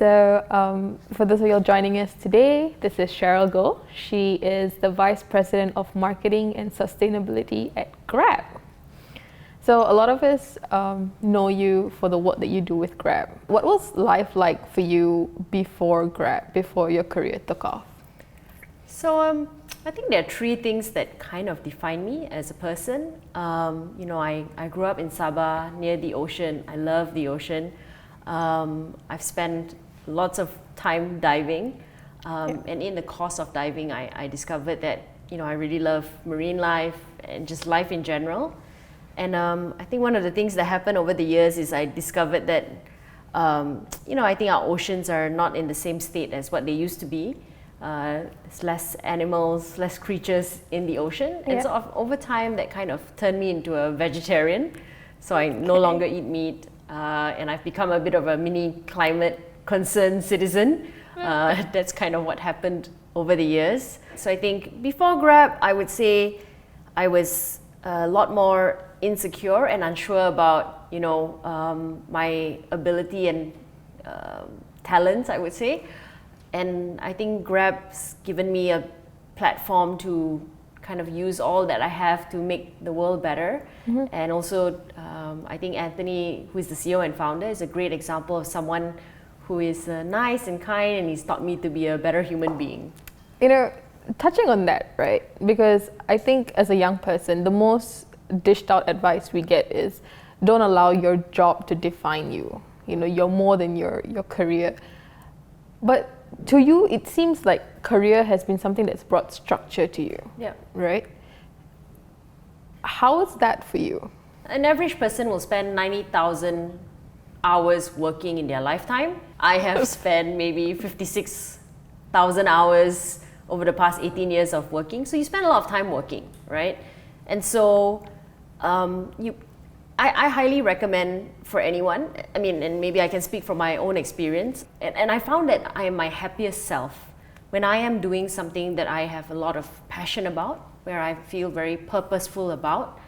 For those of you joining us today, this is Cheryl Goh. She is the Vice President of Marketing and Sustainability at Grab. So a lot of us know you for the work that you do with Grab. What was life like for you before Grab, before your career took off? So I think there are three things that kind of define me as a person. I grew up in Sabah, near the ocean. I love the ocean. I've spent lots of time diving, and in the course of diving, I discovered that I really love marine life and just life in general. And I think one of the things that happened over the years is I discovered that I think our oceans are not in the same state as what they used to be. There's less animals, less creatures in the ocean, and so over time that kind of turned me into a vegetarian. So I no longer eat meat. And I've become a bit of a mini climate concerned citizen. That's kind of what happened over the years. So I think before Grab, I would say I was a lot more insecure and unsure about my ability and talents, I would say. And I think Grab's given me a platform to kind of use all that I have to make the world better. Mm-hmm. And also, I think Anthony, who is the CEO and founder, is a great example of someone who is nice and kind, and he's taught me to be a better human being. Touching on that, right? Because I think as a young person, the most dished out advice we get is don't allow your job to define you. You're more than your career. But to you, it seems like career has been something that's brought structure to you. Yeah. Right? How is that for you? An average person will spend 90,000 hours working in their lifetime. I have spent maybe 56,000 hours over the past 18 years of working. So you spend a lot of time working, right? And so I highly recommend for anyone, and maybe I can speak from my own experience, and I found that I am my happiest self when I am doing something that I have a lot of passion about, where I feel very purposeful about.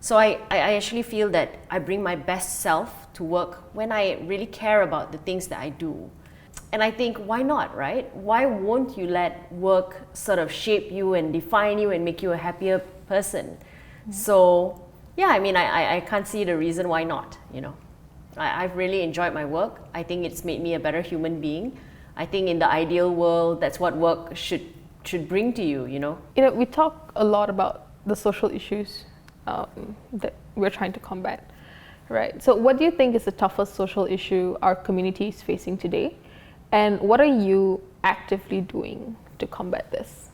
So I actually feel that I bring my best self to work when I really care about the things that I do. And I think, why not, right? Why won't you let work sort of shape you and define you and make you a happier person? Mm-hmm. So yeah, I can't see the reason why not, I've really enjoyed my work. I think it's made me a better human being. I think in the ideal world, that's what work should bring to you, We talk a lot about the social issues that we're trying to combat, right? So what do you think is the toughest social issue our community is facing today? And what are you actively doing to combat this?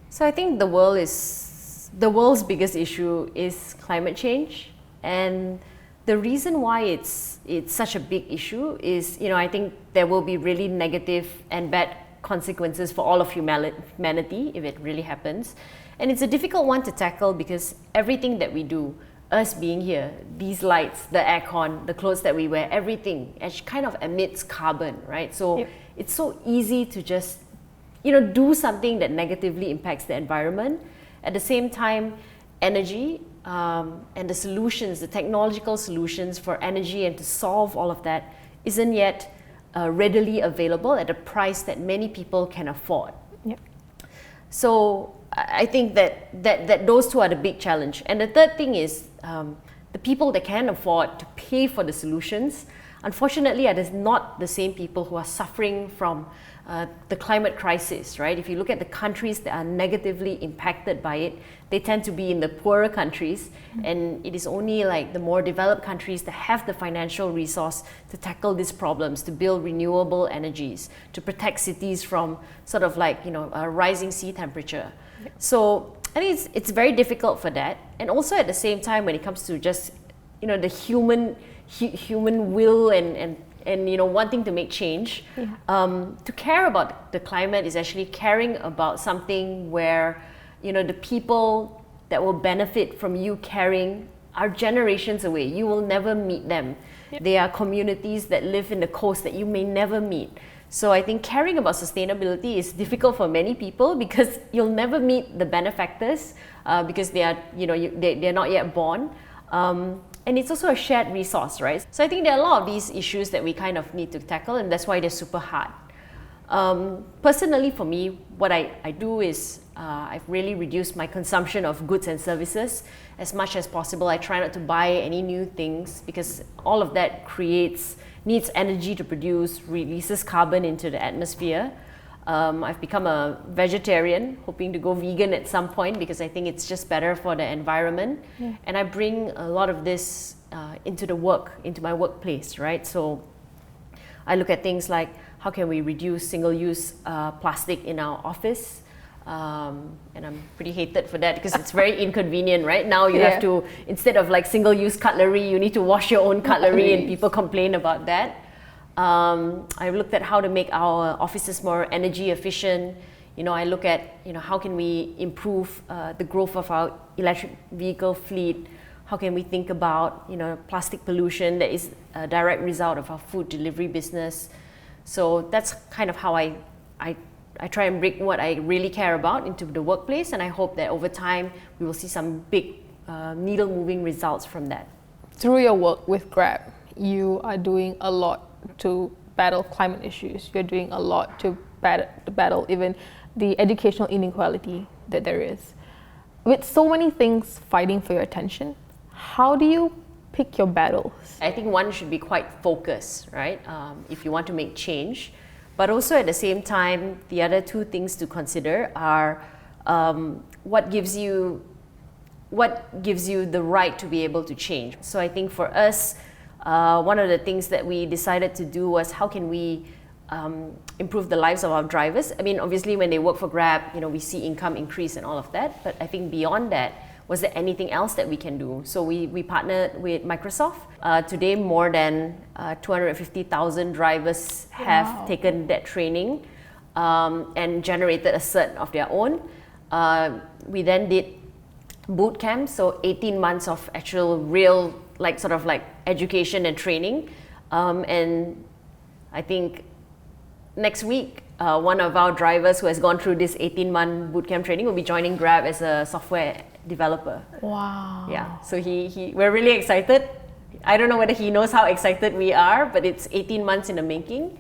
So I think the world's biggest issue is climate change, and the reason why it's such a big issue is I think there will be really negative and bad consequences for all of humanity if it really happens, and it's a difficult one to tackle because everything that we do, us being here, these lights, the aircon, the clothes that we wear, everything kind of emits carbon, right? So It's so easy to just do something that negatively impacts the environment. At the same time, energy and the solutions, the technological solutions for energy and to solve all of that isn't yet readily available at a price that many people can afford. Yep. So I think that those two are the big challenge. And the third thing is the people that can afford to pay for the solutions, unfortunately, it is not the same people who are suffering from the climate crisis, right? If you look at the countries that are negatively impacted by it, they tend to be in the poorer countries, and it is only like the more developed countries that have the financial resource to tackle these problems, to build renewable energies, to protect cities from sort of like a rising sea temperature. So I think it's very difficult for that, and also at the same time when it comes to just the human will and wanting to make change. To care about the climate is actually caring about something where the people that will benefit from you caring are generations away. You will never meet them. They are communities that live in the coast that you may never meet. So I think caring about sustainability is difficult for many people because you'll never meet the benefactors because they are they're not yet born. and it's also a shared resource, right? So I think there are a lot of these issues that we kind of need to tackle, and that's why they're super hard. Personally, for me, what I do is I've really reduced my consumption of goods and services as much as possible. I try not to buy any new things because all of that needs energy to produce, releases carbon into the atmosphere. I've become a vegetarian, hoping to go vegan at some point because I think it's just better for the environment. Yeah. And I bring a lot of this into my workplace, right? So I look at things like how can we reduce single-use plastic in our office? And I'm pretty hated for that because it's very inconvenient, right? Now you have to, instead of like single-use cutlery, you need to wash your own cutlery and people complain about that. I've looked at how to make our offices more energy efficient. I look at, how can we improve the growth of our electric vehicle fleet? How can we think about, plastic pollution that is a direct result of our food delivery business? So that's kind of how I try and bring what I really care about into the workplace, and I hope that over time we will see some big needle-moving results from that. Through your work with Grab, you are doing a lot to battle climate issues. You're doing a lot to battle even the educational inequality that there is. With so many things fighting for your attention, how do you pick your battles? I think one should be quite focused, right? If you want to make change. But also at the same time, the other two things to consider are what gives you the right to be able to change. So I think for us, one of the things that we decided to do was how can we improve the lives of our drivers. I mean, obviously when they work for Grab, we see income increase and all of that. But I think beyond that, was there anything else that we can do? So we partnered with Microsoft. Today, more than 250,000 drivers have taken that training and generated a cert of their own. We then did boot camp, so 18 months of actual real education and training. And I think next week, one of our drivers who has gone through this 18-month bootcamp training will be joining Grab as a software developer. Wow. Yeah, so we're really excited. I don't know whether he knows how excited we are, but it's 18 months in the making.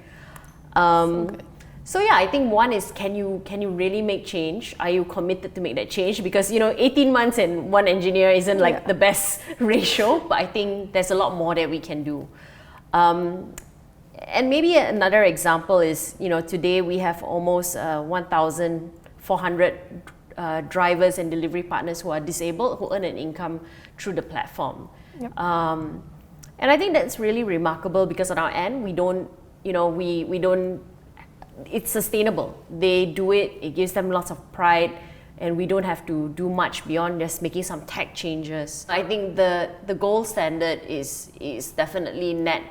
So yeah, I think one is can you really make change? Are you committed to make that change? Because 18 months and one engineer isn't the best ratio, but I think there's a lot more that we can do. And maybe another example is, today we have almost 1,400 drivers and delivery partners who are disabled, who earn an income through the platform. Yep. And I think that's really remarkable because on our end, we don't, it's sustainable. They do it, it gives them lots of pride, and we don't have to do much beyond just making some tech changes. I think the gold standard is definitely net,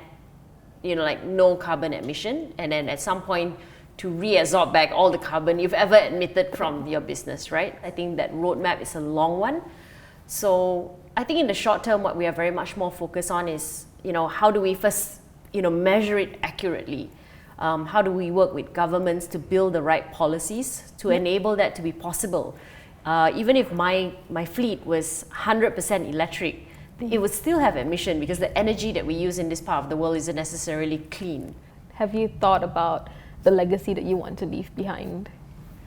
no carbon emission, and then at some point to reabsorb back all the carbon you've ever emitted from your business, right? I think that roadmap is a long one. So I think in the short term, what we are very much more focused on is, how do we first, measure it accurately? How do we work with governments to build the right policies to enable that to be possible? Even if my fleet was 100% electric, it would still have emission because the energy that we use in this part of the world isn't necessarily clean. Have you thought about the legacy that you want to leave behind?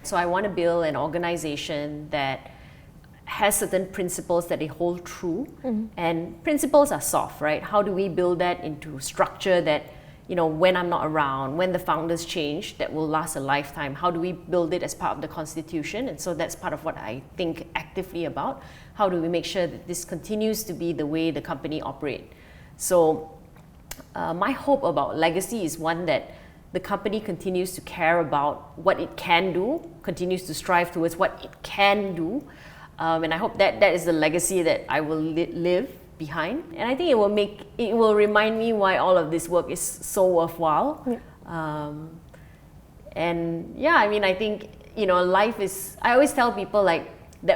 So I want to build an organization that has certain principles that they hold true. And principles are soft, right? How do we build that into structure that, when I'm not around, when the founders change, that will last a lifetime? How do we build it as part of the constitution? And so that's part of what I think actively about. How do we make sure that this continues to be the way the company operates? So my hope about legacy is one that the company continues to care about what it can do, continues to strive towards what it can do. And I hope that is the legacy that I will live behind. And I think it will remind me why all of this work is so worthwhile. I think, life is, I always tell people that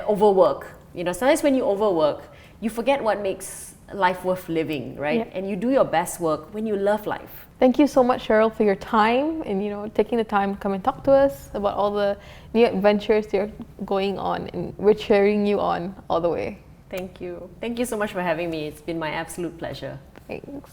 overwork, sometimes when you overwork, you forget what makes life worth living, right? And you do your best work when you love life. Thank you so much, Cheryl, for your time and taking the time to come and talk to us about all the new adventures you're going on, and we're cheering you on all the way. Thank you. Thank you so much for having me. It's been my absolute pleasure. Thanks.